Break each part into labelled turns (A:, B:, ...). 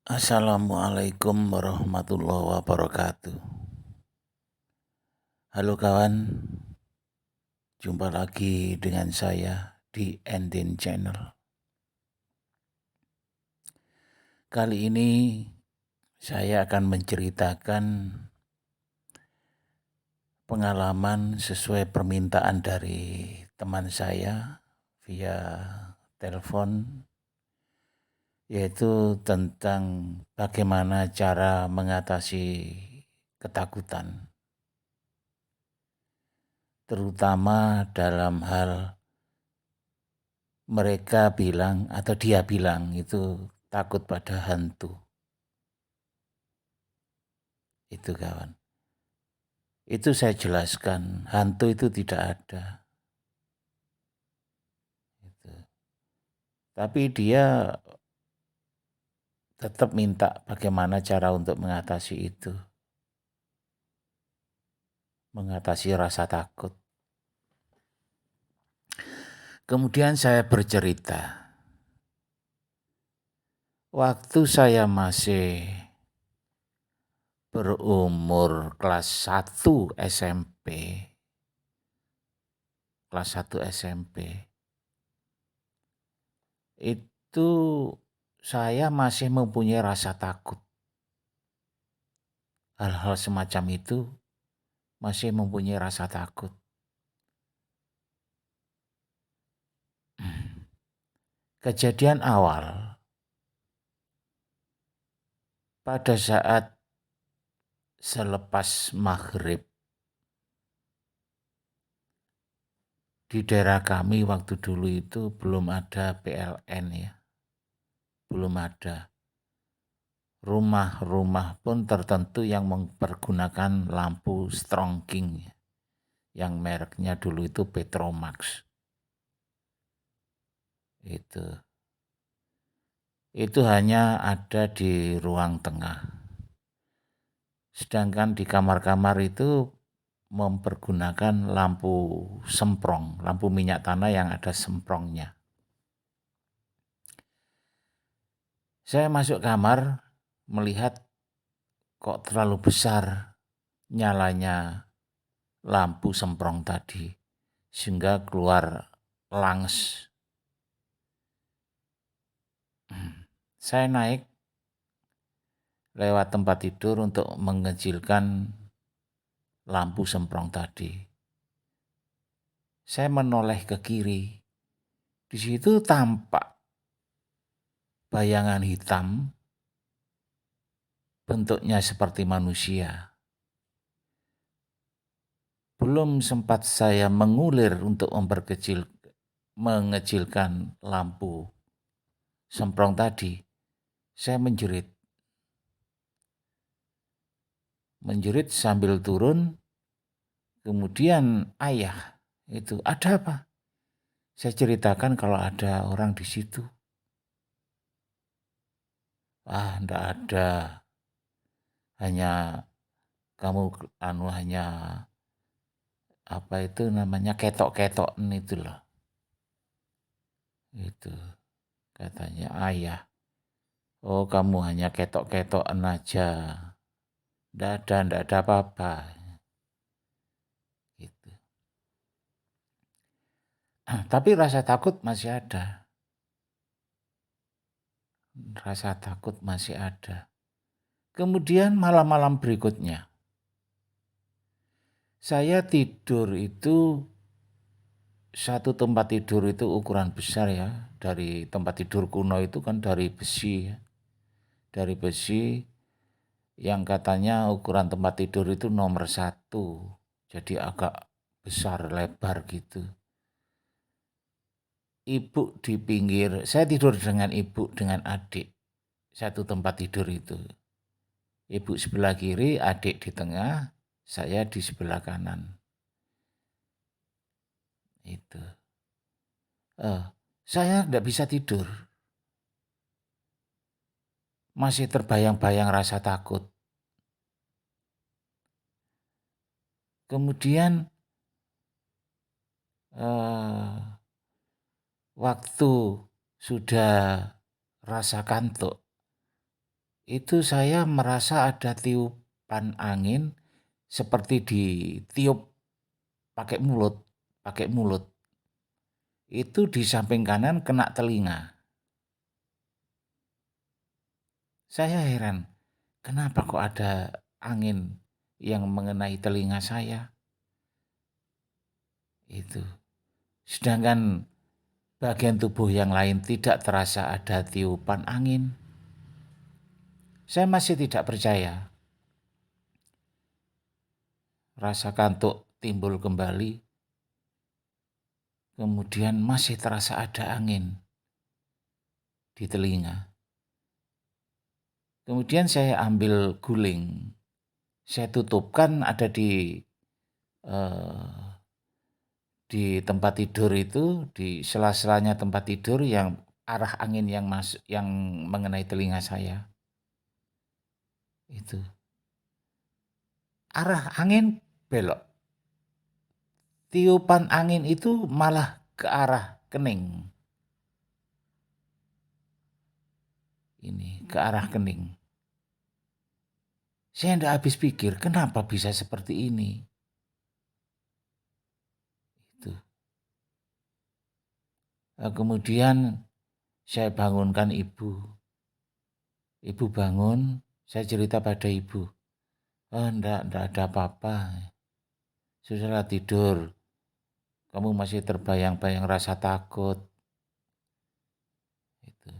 A: Assalamualaikum warahmatullahi wabarakatuh. Halo kawan, jumpa lagi dengan saya di Endin Channel. Kali ini saya akan menceritakan pengalaman sesuai permintaan dari teman saya via telepon, yaitu tentang bagaimana cara mengatasi ketakutan, terutama dalam hal mereka bilang atau dia bilang itu takut pada hantu. Itu kawan. Itu saya jelaskan, hantu itu tidak ada. Gitu. Tapi dia tetap minta bagaimana cara untuk mengatasi itu. Mengatasi rasa takut. Kemudian saya bercerita. Waktu saya masih berumur kelas 1 SMP. Kelas 1 SMP. Itu saya masih mempunyai rasa takut. Hal-hal semacam itu masih mempunyai rasa takut. Kejadian awal pada saat selepas maghrib di daerah kami waktu dulu itu belum ada PLN ya, belum ada. Rumah-rumah pun tertentu yang mempergunakan lampu strongking yang mereknya dulu itu Petromax. Itu hanya ada di ruang tengah. Sedangkan di kamar-kamar itu mempergunakan lampu semprong, lampu minyak tanah yang ada semprongnya. Saya masuk kamar melihat kok terlalu besar nyalanya lampu semprong tadi, sehingga keluar langs. Saya naik lewat tempat tidur untuk mengecilkan lampu semprong tadi. Saya menoleh ke kiri. Di situ tampak bayangan hitam, bentuknya seperti manusia. Belum sempat saya mengulir untuk mengecilkan lampu semprong tadi, saya menjerit. Menjerit sambil turun, kemudian ayah itu, ada apa? Saya ceritakan kalau ada orang di situ. Enggak ada. Hanya kamu hanya apa itu namanya ketok-ketokan itu loh. Itu katanya ayah. Oh, kamu hanya ketok-ketokan aja. Enggak ada apa-apa. Gitu. Tapi rasa takut masih ada. Rasa takut masih ada. Kemudian malam-malam berikutnya, saya tidur itu, satu tempat tidur itu ukuran besar ya. Dari tempat tidur kuno itu kan dari besi ya. Dari besi yang katanya ukuran tempat tidur itu nomor 1. Jadi agak besar, lebar gitu. Ibu di pinggir, saya tidur dengan ibu, dengan adik. Satu tempat tidur itu. Ibu sebelah kiri, adik di tengah, saya di sebelah kanan. Itu. Saya tidak bisa tidur. Masih terbayang-bayang rasa takut. Kemudian waktu sudah rasa kantuk, itu saya merasa ada tiupan angin seperti ditiup pakai mulut, pakai mulut. Itu di samping kanan kena telinga. Saya heran, kenapa kok ada angin yang mengenai telinga saya? Itu. Sedangkan bagian tubuh yang lain tidak terasa ada tiupan angin. Saya masih tidak percaya. Rasa kantuk timbul kembali. Kemudian masih terasa ada angin di telinga. Kemudian saya ambil guling. Saya tutupkan ada eh, di tempat tidur itu, di sela-selanya tempat tidur yang arah angin yang masuk yang mengenai telinga saya. Itu. Arah angin belok. Tiupan angin itu malah ke arah kening. Ini ke arah kening. Saya tidak habis pikir, kenapa bisa seperti ini? Itu. Kemudian saya bangunkan ibu. Ibu bangun, saya cerita pada ibu. Oh, enggak ada apa-apa. Sudahlah tidur. Kamu masih terbayang-bayang rasa takut. Itu.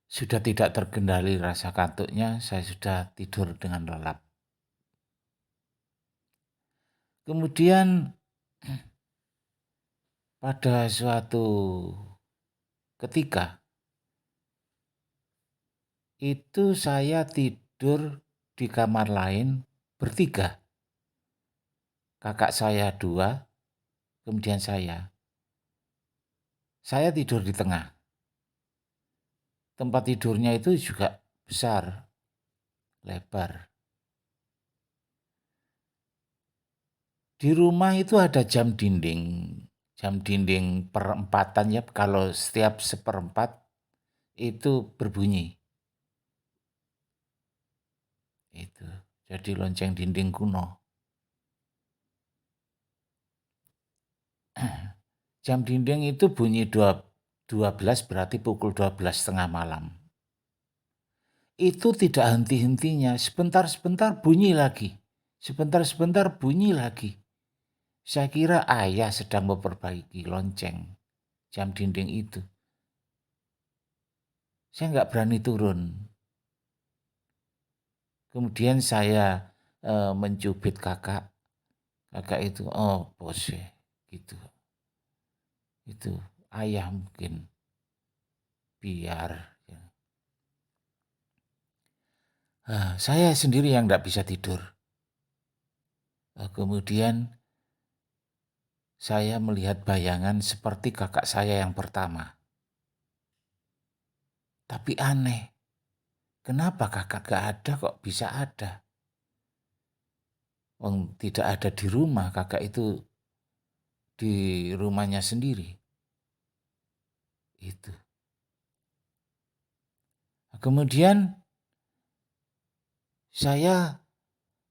A: Sudah tidak terkendali rasa kantuknya, saya sudah tidur dengan lelap. Kemudian pada suatu ketika itu saya tidur di kamar lain bertiga. Kakak saya 2, kemudian saya. Saya tidur di tengah. Tempat tidurnya itu juga besar, lebar. Di rumah itu ada jam dinding perempatan ya, kalau setiap seperempat itu berbunyi. Itu, jadi lonceng dinding kuno. Jam dinding itu bunyi 12 berarti pukul 12:30 malam. Itu tidak henti-hentinya, sebentar-sebentar bunyi lagi. Sebentar-sebentar bunyi lagi. Saya kira ayah sedang memperbaiki lonceng jam dinding itu. Saya nggak berani turun. Kemudian saya mencubit kakak. Kakak itu, oh bose, gitu. Itu ayah mungkin biar. Saya sendiri yang nggak bisa tidur. Kemudian saya melihat bayangan seperti kakak saya yang pertama. Tapi aneh, kenapa kakak gak ada kok bisa ada? Tidak ada di rumah, kakak itu di rumahnya sendiri. Itu. Kemudian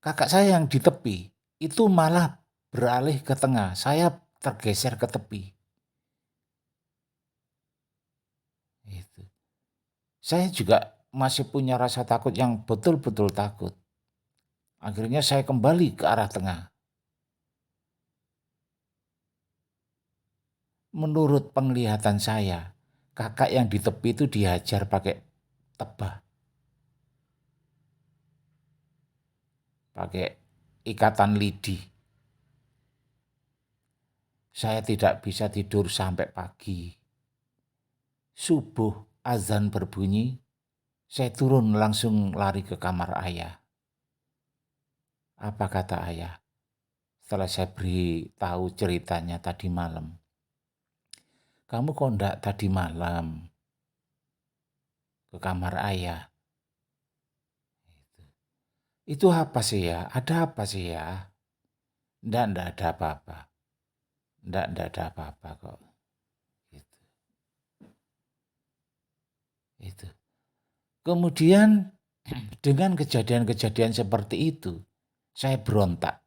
A: kakak saya yang di tepi, itu malah beralih ke tengah. Saya tergeser ke tepi. Itu. Saya juga masih punya rasa takut yang betul-betul takut. Akhirnya saya kembali ke arah tengah. Menurut penglihatan saya, kakak yang di tepi itu dihajar pakai tebah. Pakai ikatan lidi. Saya tidak bisa tidur sampai pagi. Subuh azan berbunyi, saya turun langsung lari ke kamar ayah. Apa kata ayah? Setelah saya beri tahu ceritanya tadi malam. Kamu kok enggak tadi malam ke kamar ayah? Itu apa sih ya? Ada apa sih ya? Enggak ada apa-apa. Enggak ada apa-apa kok. Gitu. Itu. Kemudian dengan kejadian-kejadian seperti itu, saya berontak.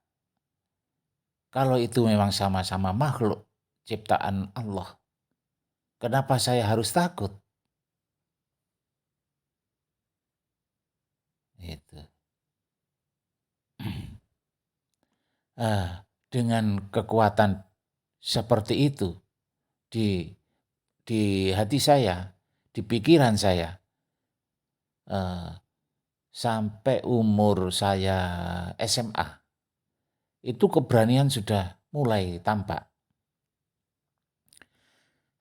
A: Kalau itu memang sama-sama makhluk ciptaan Allah, kenapa saya harus takut? Itu. Dengan kekuatan seperti itu di hati saya, di pikiran saya, sampai umur saya SMA, itu keberanian sudah mulai tampak.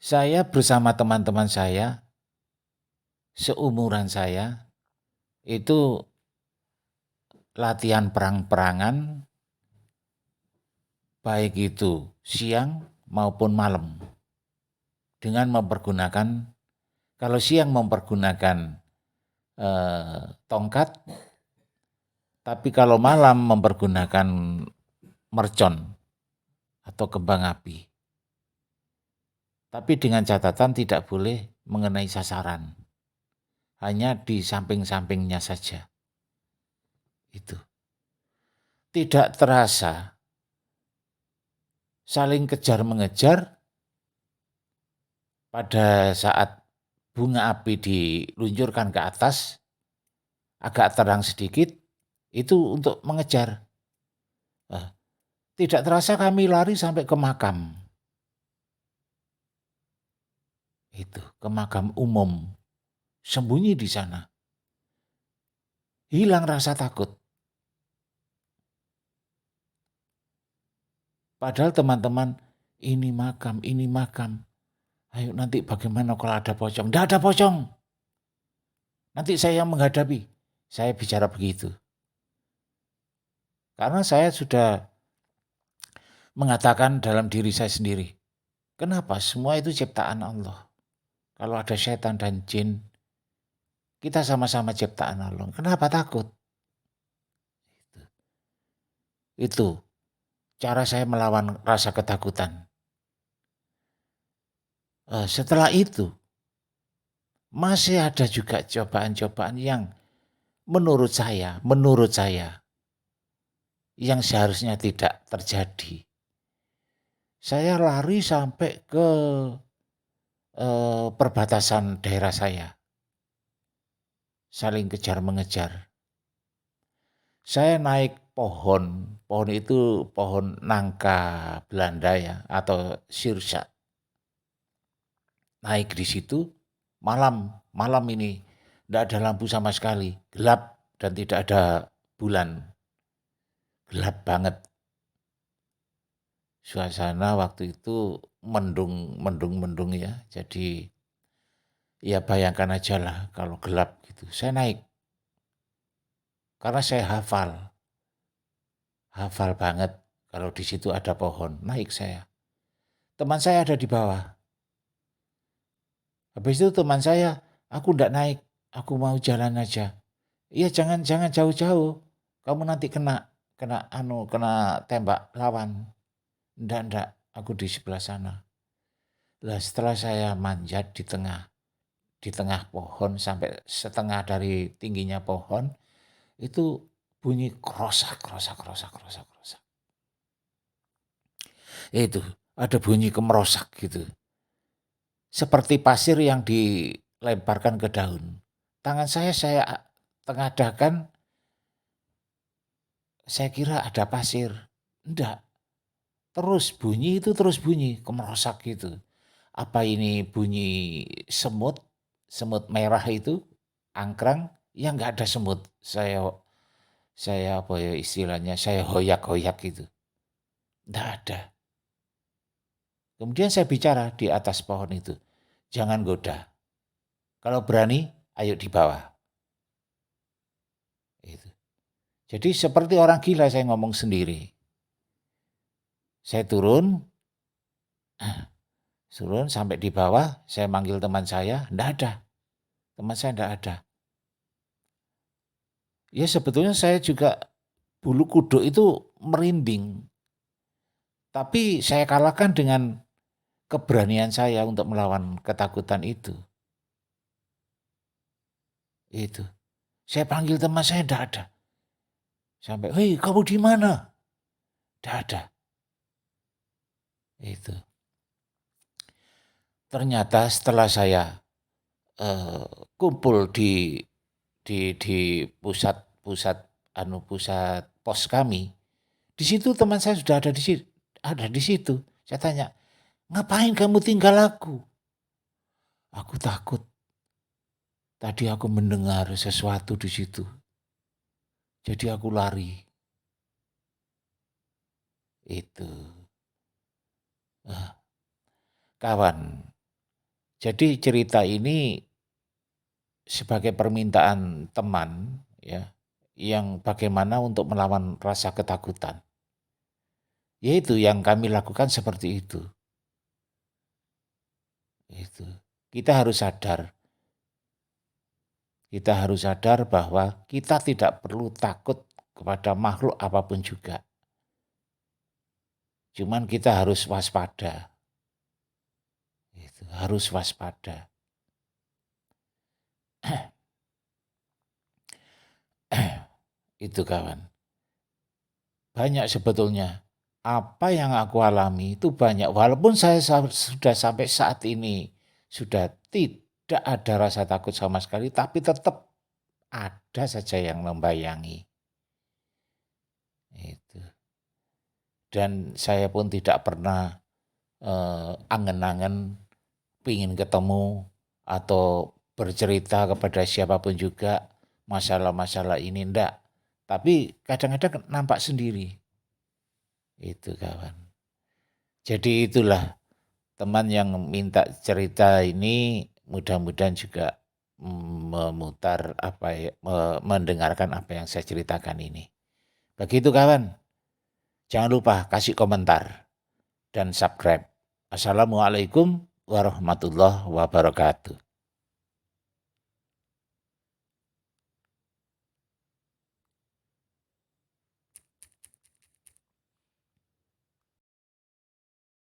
A: Saya bersama teman-teman saya, seumuran saya, itu latihan perang-perangan, baik itu siang maupun malam. Dengan mempergunakan, kalau siang mempergunakan tongkat, tapi kalau malam mempergunakan mercon atau kembang api. Tapi dengan catatan tidak boleh mengenai sasaran. Hanya di samping-sampingnya saja. Itu. Tidak terasa saling kejar-mengejar pada saat bunga api diluncurkan ke atas, agak terang sedikit, itu untuk mengejar. Tidak terasa kami lari sampai ke makam. Itu, ke makam umum. Sembunyi di sana. Hilang rasa takut. Padahal teman-teman, ini makam, ini makam. Ayo nanti bagaimana kalau ada pocong? Tidak ada pocong. Nanti saya yang menghadapi. Saya bicara begitu. Karena saya sudah mengatakan dalam diri saya sendiri. Kenapa? Semua itu ciptaan Allah. Kalau ada setan dan jin, kita sama-sama ciptaan Allah. Kenapa takut? Itu cara saya melawan rasa ketakutan. Setelah itu, masih ada juga cobaan-cobaan yang menurut saya, yang seharusnya tidak terjadi. Saya lari sampai ke perbatasan daerah saya. Saling kejar-mengejar. Saya naik pohon itu pohon nangka Belanda ya, atau sirsa. Naik di situ, malam ini, tidak ada lampu sama sekali, gelap dan tidak ada bulan. Gelap banget. Suasana waktu itu mendung ya. Jadi ya bayangkan aja lah kalau gelap gitu. Saya naik. Karena saya hafal banget kalau di situ ada pohon. Naik saya. Teman saya ada di bawah. Habis itu teman saya, aku ndak naik. Aku mau jalan aja. Iya jangan jauh-jauh. Kamu nanti kena tembak lawan. Ndak, aku di sebelah sana. Lah setelah saya manjat di tengah pohon sampai setengah dari tingginya pohon, itu bunyi krosak. Itu ada bunyi kemerosak gitu. Seperti pasir yang dilemparkan ke daun. Tangan saya tengadakan, saya kira ada pasir. Enggak. Terus bunyi, kemerosak gitu. Apa ini bunyi semut merah itu, angkrang, ya enggak ada semut. Saya apa ya istilahnya, saya hoyak-hoyak gitu. Enggak ada. Kemudian saya bicara di atas pohon itu, jangan goda. Kalau berani, ayo di bawah. Itu. Jadi seperti orang gila saya ngomong sendiri. Saya turun sampai di bawah, saya manggil teman saya, enggak ada. Teman saya enggak ada. Ya sebetulnya saya juga bulu kuduk itu merinding. Tapi saya kalahkan dengan keberanian saya untuk melawan ketakutan itu. Itu. Saya panggil teman saya enggak ada. Sampai, "Hei, kamu di mana?" Enggak ada. Itu. Ternyata setelah saya kumpul di pusat pusat pos kami, di situ teman saya sudah ada di situ. Saya tanya, "Ngapain kamu tinggal aku?" "Aku takut. Tadi aku mendengar sesuatu di situ. Jadi aku lari." Itu. Ah, kawan, jadi cerita ini sebagai permintaan teman ya, yang bagaimana untuk melawan rasa ketakutan. Yaitu yang kami lakukan seperti itu. Itu. Kita harus sadar bahwa kita tidak perlu takut kepada makhluk apapun juga. Cuman kita harus waspada. Itu, harus waspada. Itu kawan. Banyak sebetulnya. Apa yang aku alami itu banyak. Walaupun saya sudah sampai saat ini sudah tidak ada rasa takut sama sekali, tapi tetap ada saja yang membayangi. Itu. Dan saya pun tidak pernah angen-angen pingin ketemu atau bercerita kepada siapapun juga masalah-masalah ini, enggak. Tapi kadang-kadang nampak sendiri. Itu kawan. Jadi itulah teman yang minta cerita ini mudah-mudahan juga memutar apa ya, mendengarkan apa yang saya ceritakan ini. Begitu kawan. Jangan lupa kasih komentar dan subscribe. Assalamualaikum warahmatullahi wabarakatuh.